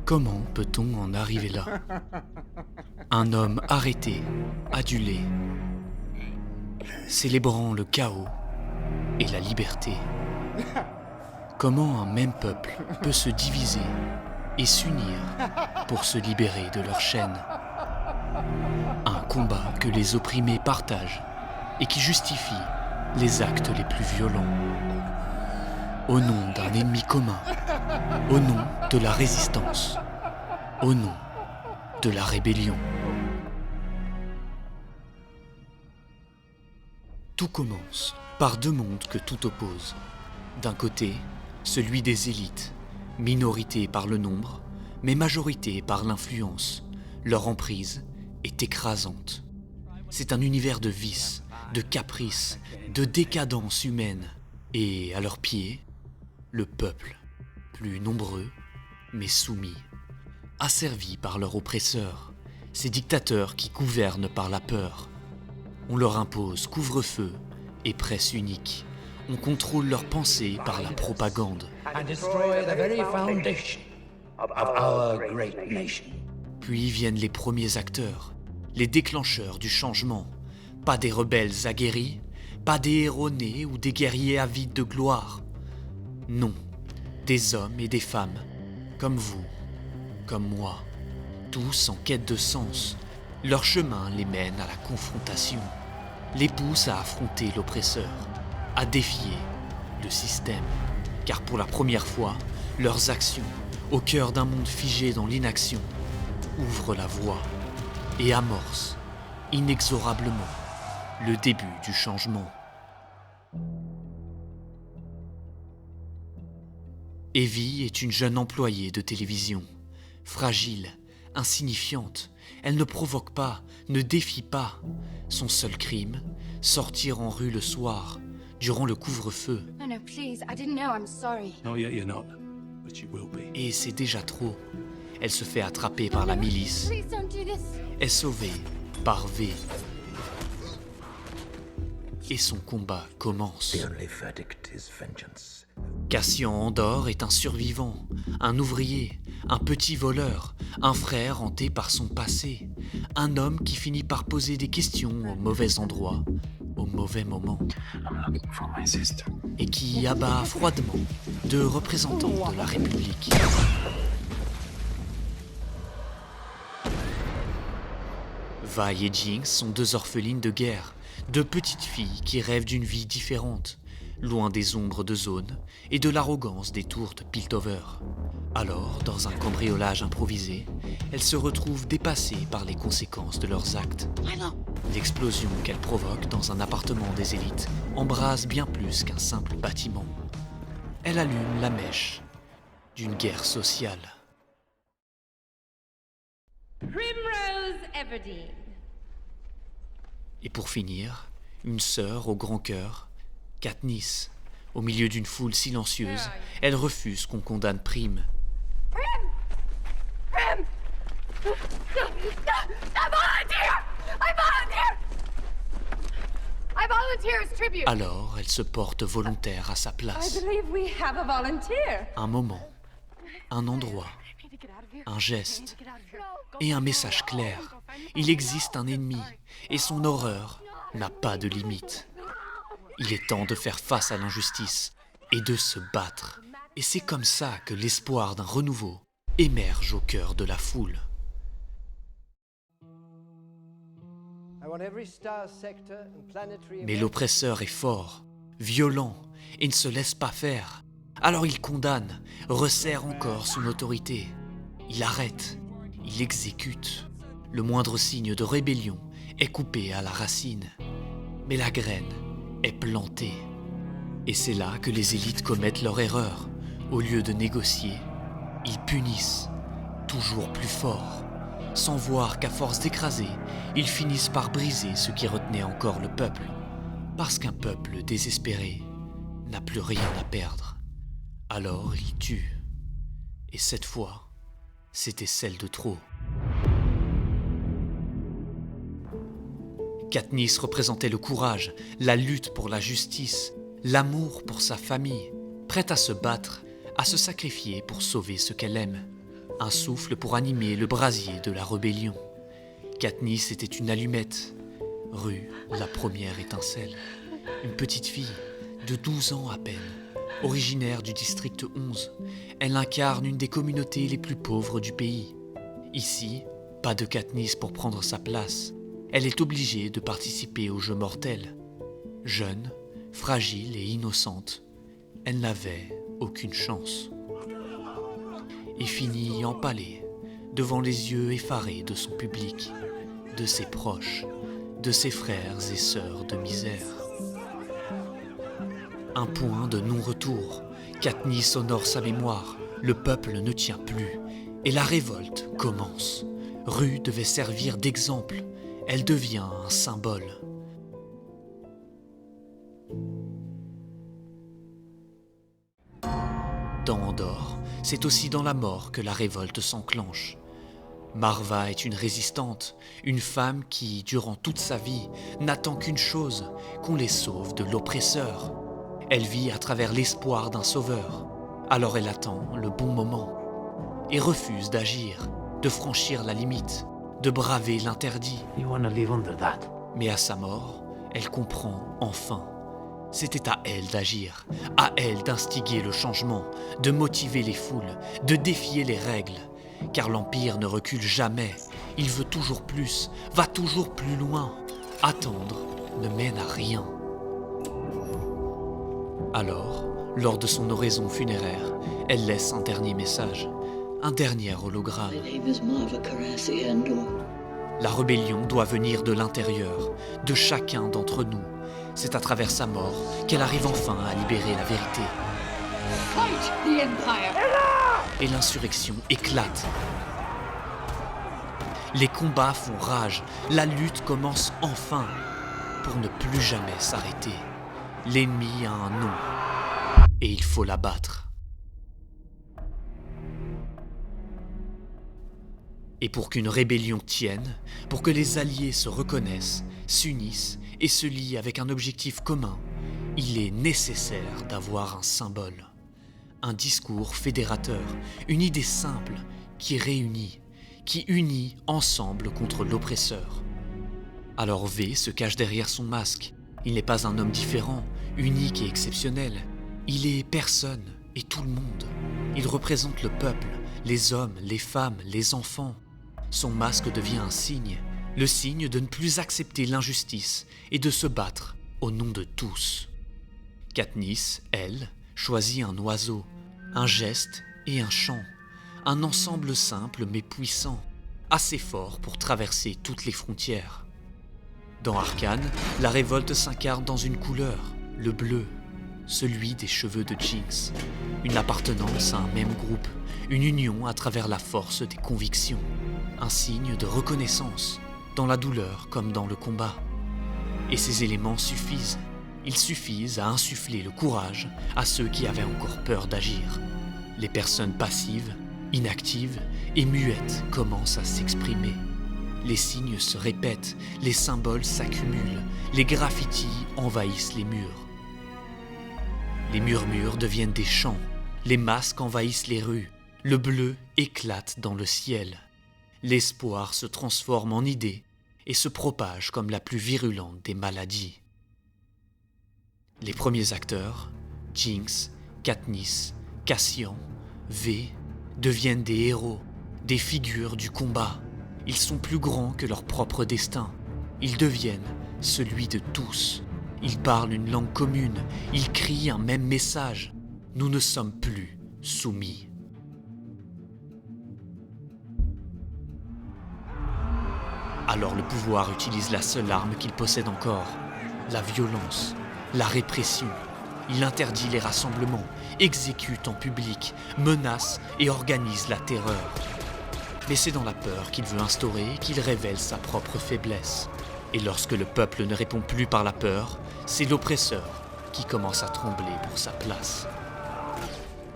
Comment peut-on en arriver là? Un homme arrêté, adulé, célébrant le chaos et la liberté. Comment un même peuple peut se diviser et s'unir pour se libérer de leur chaîne? Un combat que les opprimés partagent et qui justifie les actes les plus violents. Au nom d'un ennemi commun, au nom de la résistance, au nom de la rébellion. Tout commence par deux mondes que tout oppose. D'un côté, celui des élites, minorité par le nombre, mais majorité par l'influence. Leur emprise est écrasante. C'est un univers de vices, de caprices, de décadence humaine. Et à leurs pieds, le peuple, plus nombreux, mais soumis, asservis par leurs oppresseurs, ces dictateurs qui gouvernent par la peur. On leur impose couvre-feu et presse unique. On contrôle leurs pensées par la propagande. Puis viennent les premiers acteurs, les déclencheurs du changement. Pas des rebelles aguerris, pas des héros nés ou des guerriers avides de gloire. Non, des hommes et des femmes, comme vous, comme moi, tous en quête de sens. Leur chemin les mène à la confrontation, les pousse à affronter l'oppresseur, à défier le système. Car pour la première fois, leurs actions, au cœur d'un monde figé dans l'inaction, ouvrent la voie et amorcent, inexorablement, le début du changement. Evie est une jeune employée de télévision, fragile, insignifiante. Elle ne provoque pas, ne défie pas. Son seul crime, sortir en rue le soir, durant le couvre-feu. No, please, I didn't know, I'm sorry. No, you're not, but you will be. Et c'est déjà trop. Elle se fait attraper par la milice, Please don't do this. est sauvée par V. Et son combat commence. The only verdict is vengeance. Cassian Andor est un survivant, un ouvrier, un petit voleur, un frère hanté par son passé, un homme qui finit par poser des questions au mauvais endroit, au mauvais moment, I'm looking for my sister. et qui abat froidement deux représentants de la République. Vi et Jinx sont deux orphelines de guerre, deux petites filles qui rêvent d'une vie différente, loin des ombres de Zone et de l'arrogance des tours de Piltover. Alors, dans un cambriolage improvisé, elles se retrouvent dépassées par les conséquences de leurs actes. L'explosion qu'elles provoquent dans un appartement des élites embrase bien plus qu'un simple bâtiment. Elle allume la mèche d'une guerre sociale. Primrose Everdeen. Et pour finir, une sœur au grand cœur, Katniss. Au milieu d'une foule silencieuse, elle refuse qu'on condamne Prim. I volunteer as tribute. Alors, elle se porte volontaire à sa I place. believe we have a volunteer. Un moment, un endroit, un geste et un message clair. Il existe un ennemi et son horreur n'a pas de limite. Il est temps de faire face à l'injustice et de se battre. Et c'est comme ça que l'espoir d'un renouveau émerge au cœur de la foule. Mais l'oppresseur est fort, violent et ne se laisse pas faire. Alors il condamne, resserre encore son autorité. Il arrête, il exécute. Le moindre signe de rébellion est coupé à la racine. Mais la graine est plantée. Et c'est là que les élites commettent leur erreur. Au lieu de négocier, ils punissent, toujours plus fort, sans voir qu'à force d'écraser, ils finissent par briser ce qui retenait encore le peuple. Parce qu'un peuple désespéré n'a plus rien à perdre. Alors il tue. Et cette fois, c'était celle de trop. Katniss représentait le courage, la lutte pour la justice, l'amour pour sa famille, prête à se battre, à se sacrifier pour sauver ce qu'elle aime. un souffle pour animer le brasier de la rébellion. Katniss était une allumette. Rue, la première étincelle. Une petite fille de 12 ans à peine, originaire du district 11. Elle incarne une des communautés les plus pauvres du pays. Ici, pas de Katniss pour prendre sa place. Elle est obligée de participer au jeu mortel. Jeune, fragile et innocente, elle n'avait aucune chance. Et finit empalée, devant les yeux effarés de son public, de ses proches, de ses frères et sœurs de misère. Un point de non-retour. Katniss honore sa mémoire. Le peuple ne tient plus. Et la révolte commence. Rue devait servir d'exemple. Elle devient un symbole. Dans Andorre, c'est aussi dans la mort que la révolte s'enclenche. Marva est une résistante, une femme qui, durant toute sa vie, n'attend qu'une chose, qu'on les sauve de l'oppresseur. Elle vit à travers l'espoir d'un sauveur. Alors elle attend le bon moment et refuse d'agir, de franchir la limite, de braver l'interdit. Mais à sa mort, elle comprend enfin. C'était à elle d'agir, à elle d'instiguer le changement, de motiver les foules, de défier les règles. Car l'Empire ne recule jamais, il veut toujours plus, va toujours plus loin. Attendre ne mène à rien. Alors, lors de son oraison funéraire, elle laisse un dernier message, un dernier hologramme. La rébellion doit venir de l'intérieur, de chacun d'entre nous. C'est à travers sa mort qu'elle arrive enfin à libérer la vérité. Fight the Empire! Et l'insurrection éclate. Les combats font rage, la lutte commence enfin, pour ne plus jamais s'arrêter. L'ennemi a un nom, et il faut l'abattre. Et pour qu'une rébellion tienne, pour que les alliés se reconnaissent, s'unissent et se lient avec un objectif commun, il est nécessaire d'avoir un symbole. Un discours fédérateur, une idée simple qui réunit, qui unit ensemble contre l'oppresseur. Alors V se cache derrière son masque. Il n'est pas un homme différent, unique et exceptionnel. Il est personne et tout le monde. Il représente le peuple, les hommes, les femmes, les enfants. Son masque devient un signe, le signe de ne plus accepter l'injustice et de se battre au nom de tous. Katniss, elle, choisit un oiseau, un geste et un chant, un ensemble simple mais puissant, assez fort pour traverser toutes les frontières. Dans Arcane, la révolte s'incarne dans une couleur, le bleu, celui des cheveux de Jinx, une appartenance à un même groupe, une union à travers la force des convictions, un signe de reconnaissance, dans la douleur comme dans le combat. Et ces éléments suffisent. Ils suffisent à insuffler le courage à ceux qui avaient encore peur d'agir. Les personnes passives, inactives et muettes commencent à s'exprimer. Les signes se répètent, les symboles s'accumulent, les graffitis envahissent les murs. Les murmures deviennent des chants, les masques envahissent les rues, le bleu éclate dans le ciel. L'espoir se transforme en idée et se propage comme la plus virulente des maladies. Les premiers acteurs, Jinx, Katniss, Cassian, V, deviennent des héros, des figures du combat. Ils sont plus grands que leur propre destin. Ils deviennent celui de tous. Ils parlent une langue commune. Ils crient un même message. Nous ne sommes plus soumis. Alors le pouvoir utilise la seule arme qu'il possède encore, la violence, la répression. Il interdit les rassemblements, exécute en public, menace et organise la terreur. Mais c'est dans la peur qu'il veut instaurer qu'il révèle sa propre faiblesse. Et lorsque le peuple ne répond plus par la peur, c'est l'oppresseur qui commence à trembler pour sa place.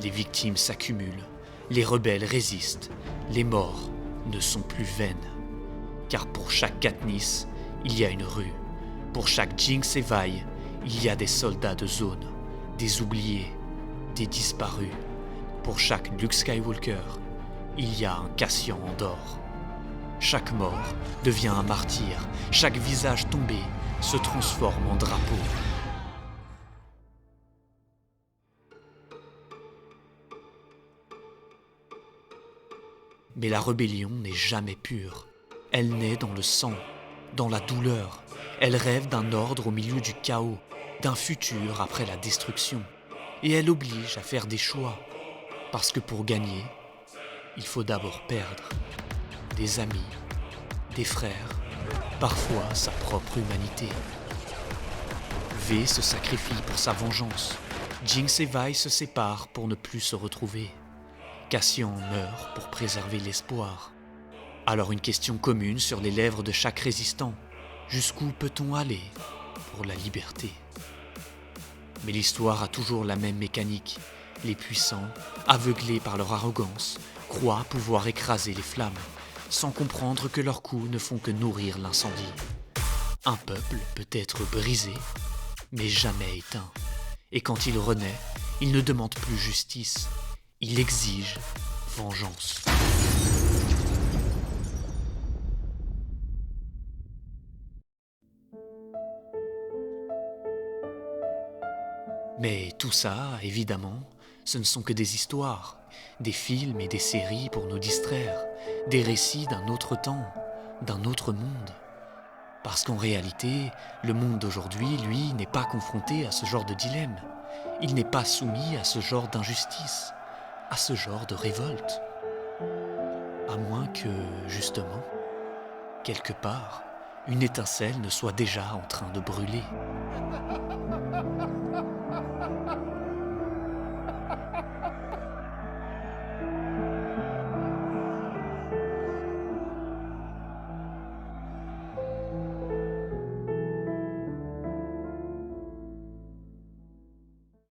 Les victimes s'accumulent, les rebelles résistent, les morts ne sont plus vaines. Car pour chaque Katniss, il y a une rue. Pour chaque Jinx et Vi, il y a des soldats de zone, des oubliés, des disparus. Pour chaque Luke Skywalker, il y a un Cassian Andor. Chaque mort devient un martyr, chaque visage tombé se transforme en drapeau. Mais la rébellion n'est jamais pure. Elle naît dans le sang, dans la douleur. Elle rêve d'un ordre au milieu du chaos, d'un futur après la destruction. Et elle oblige à faire des choix. Parce que pour gagner, il faut d'abord perdre. Des amis, des frères, parfois sa propre humanité. V se sacrifie pour sa vengeance. Jinx et Vi se séparent pour ne plus se retrouver. Cassian meurt pour préserver l'espoir. Alors une question commune sur les lèvres de chaque résistant. Jusqu'où peut-on aller pour la liberté? Mais l'histoire a toujours la même mécanique. Les puissants, aveuglés par leur arrogance, croient pouvoir écraser les flammes, sans comprendre que leurs coups ne font que nourrir l'incendie. Un peuple peut être brisé, mais jamais éteint. Et quand il renaît, il ne demande plus justice. Il exige vengeance. Mais tout ça, évidemment, ce ne sont que des histoires, des films et des séries pour nous distraire, des récits d'un autre temps, d'un autre monde. Parce qu'en réalité, le monde d'aujourd'hui, lui, n'est pas confronté à ce genre de dilemme. Il n'est pas soumis à ce genre d'injustice, à ce genre de révolte. À moins que, justement, quelque part, une étincelle ne soit déjà en train de brûler.